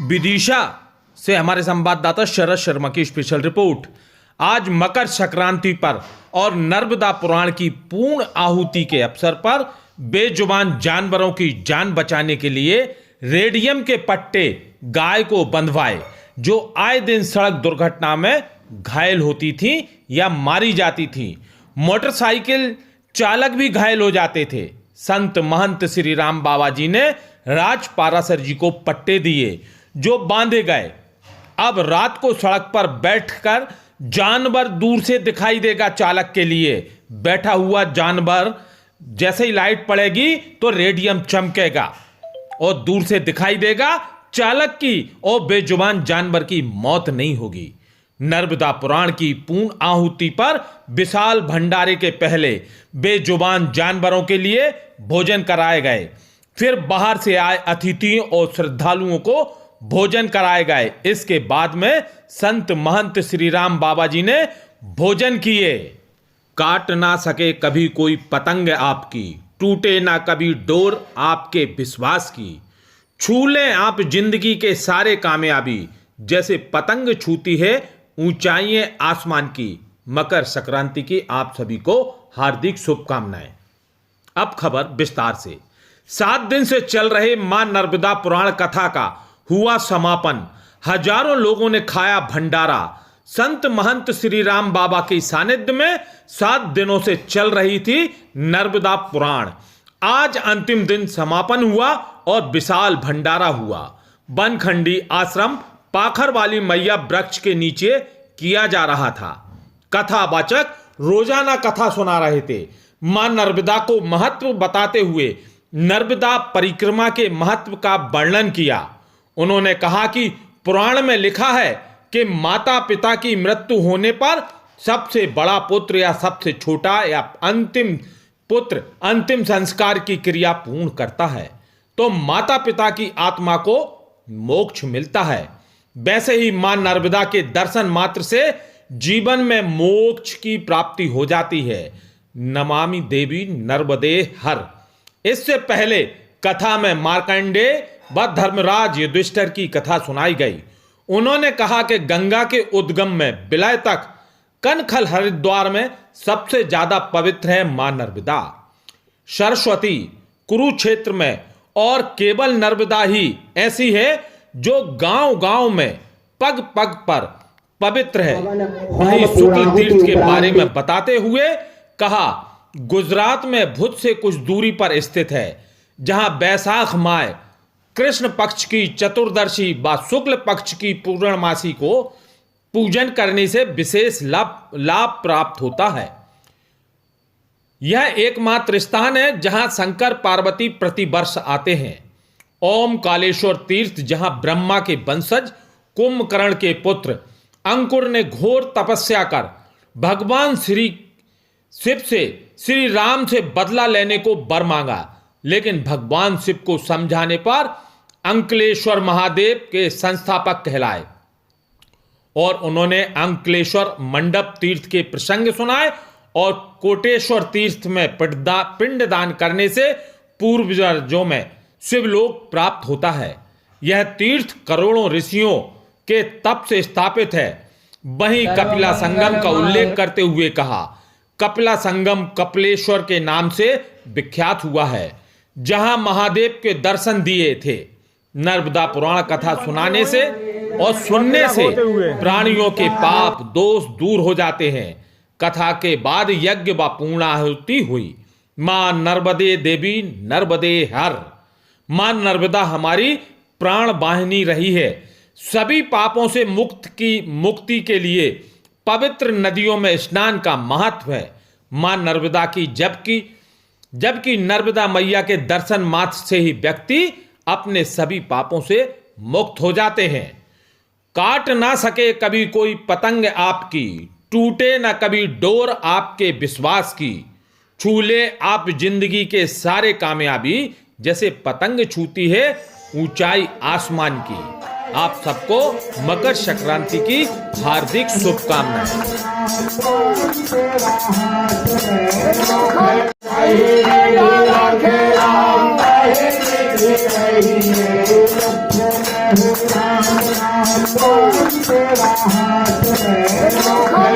विदिशा से हमारे संवाददाता शरद शर्मा की स्पेशल रिपोर्ट। आज मकर संक्रांति पर और नर्मदा पुराण की पूर्ण आहुति के अवसर पर बेजुबान जानवरों की जान बचाने के लिए रेडियम के पट्टे गाय को बंधवाए, जो आए दिन सड़क दुर्घटना में घायल होती थी या मारी जाती थी। मोटरसाइकिल चालक भी घायल हो जाते थे। संत महंत श्री राम बाबा जी ने राज पारासर जी को पट्टे दिए, जो बांधे गए। अब रात को सड़क पर बैठकर जानवर दूर से दिखाई देगा। चालक के लिए बैठा हुआ जानवर जैसे ही लाइट पड़ेगी तो रेडियम चमकेगा और दूर से दिखाई देगा चालक की, और बेजुबान जानवर की मौत नहीं होगी। नर्मदा पुराण की पूर्ण आहुति पर विशाल भंडारे के पहले बेजुबान जानवरों के लिए भोजन कराए गए। फिर बाहर से आए अतिथियों और श्रद्धालुओं को भोजन कराए गए। इसके बाद में संत महंत श्री राम बाबा जी ने भोजन किए। काट ना सके कभी कोई पतंग आपकी, टूटे ना कभी डोर आपके विश्वास की। छू लें आप जिंदगी के सारे कामयाबी, जैसे पतंग छूती है ऊंचाइयां आसमान की। मकर संक्रांति की आप सभी को हार्दिक शुभकामनाएं। अब खबर विस्तार से। 7 दिन से चल रहे मां नर्मदा पुराण कथा का हुआ समापन। हजारों लोगों ने खाया भंडारा। संत महंत श्री राम बाबा के सानिध्य में 7 दिनों से चल रही थी नर्मदा पुराण। आज अंतिम दिन समापन हुआ और विशाल भंडारा हुआ। बनखंडी आश्रम पाखर वाली मैया वृक्ष के नीचे किया जा रहा था। कथावाचक रोजाना कथा सुना रहे थे। मां नर्मदा को महत्व बताते हुए नर्मदा परिक्रमा के महत्व का वर्णन किया। उन्होंने कहा कि पुराण में लिखा है कि माता पिता की मृत्यु होने पर सबसे बड़ा पुत्र या सबसे छोटा या अंतिम पुत्र अंतिम संस्कार की क्रिया पूर्ण करता है, तो माता पिता की आत्मा को मोक्ष मिलता है। वैसे ही मां नर्मदा के दर्शन मात्र से जीवन में मोक्ष की प्राप्ति हो जाती है। नमामि देवी नर्मदे हर। इससे पहले कथा में मार्कंडेय व धर्मराज युधिष्ठिर की कथा सुनाई गई। उन्होंने कहा कि गंगा के उद्गम में विलय तक कनखल हरिद्वार में सबसे ज्यादा पवित्र है मां नर्मदा। सरस्वती कुरुक्षेत्र में और केवल नर्मदा ही ऐसी है जो गांव गांव में पग पग पर पवित्र है। वहीं शुक्ल तीर्थ के बारे में बताते हुए कहा, गुजरात में भुज से कुछ दूरी पर स्थित है, जहां बैसाख माह कृष्ण पक्ष की चतुर्दशी व शुक्ल पक्ष की पूर्णमासी को पूजन करने से विशेष लाभ प्राप्त होता है। यह एकमात्र स्थान है जहां शंकर पार्वती प्रतिवर्ष आते हैं। ओम कालेश्वर तीर्थ, जहां ब्रह्मा के वंशज कुंभकर्ण के पुत्र अंकुर ने घोर तपस्या कर भगवान श्री शिव से श्री राम से बदला लेने को वर मांगा, लेकिन भगवान शिव को समझाने पर अंकलेश्वर महादेव के संस्थापक कहलाए और उन्होंने अंकलेश्वर मंडप तीर्थ के प्रसंग सुनाए और कोटेश्वर तीर्थ में पिंडदान करने से पूर्वजों में शिवलोक प्राप्त होता है। यह तीर्थ करोड़ों ऋषियों के तप से स्थापित है। वहीं कपिला संगम का उल्लेख करते हुए कहा, कपिला संगम कपिलेश्वर के नाम से विख्यात हुआ है, जहां महादेव के दर्शन दिए थे। नर्मदा पुराण कथा सुनाने से और सुनने से प्राणियों के पाप दोष दूर हो जाते हैं। कथा के बाद यज्ञ व पूर्णाहुति हुई। मां नर्मदे देवी नर्मदे हर। मां नर्मदा हमारी प्राण वाहिनी रही है। सभी पापों से मुक्ति के लिए पवित्र नदियों में स्नान का महत्व है। मां नर्मदा की जबकि नर्मदा मैया के दर्शन मात्र से ही व्यक्ति अपने सभी पापों से मुक्त हो जाते हैं। काट ना सके कभी कोई पतंग आपकी, टूटे ना कभी डोर आपके विश्वास की। छू ले आप जिंदगी के सारे कामयाबी, जैसे पतंग छूती है ऊंचाई आसमान की। आप सबको मकर संक्रांति की हार्दिक शुभकामनाएं। Thank you. तेरा हाथ में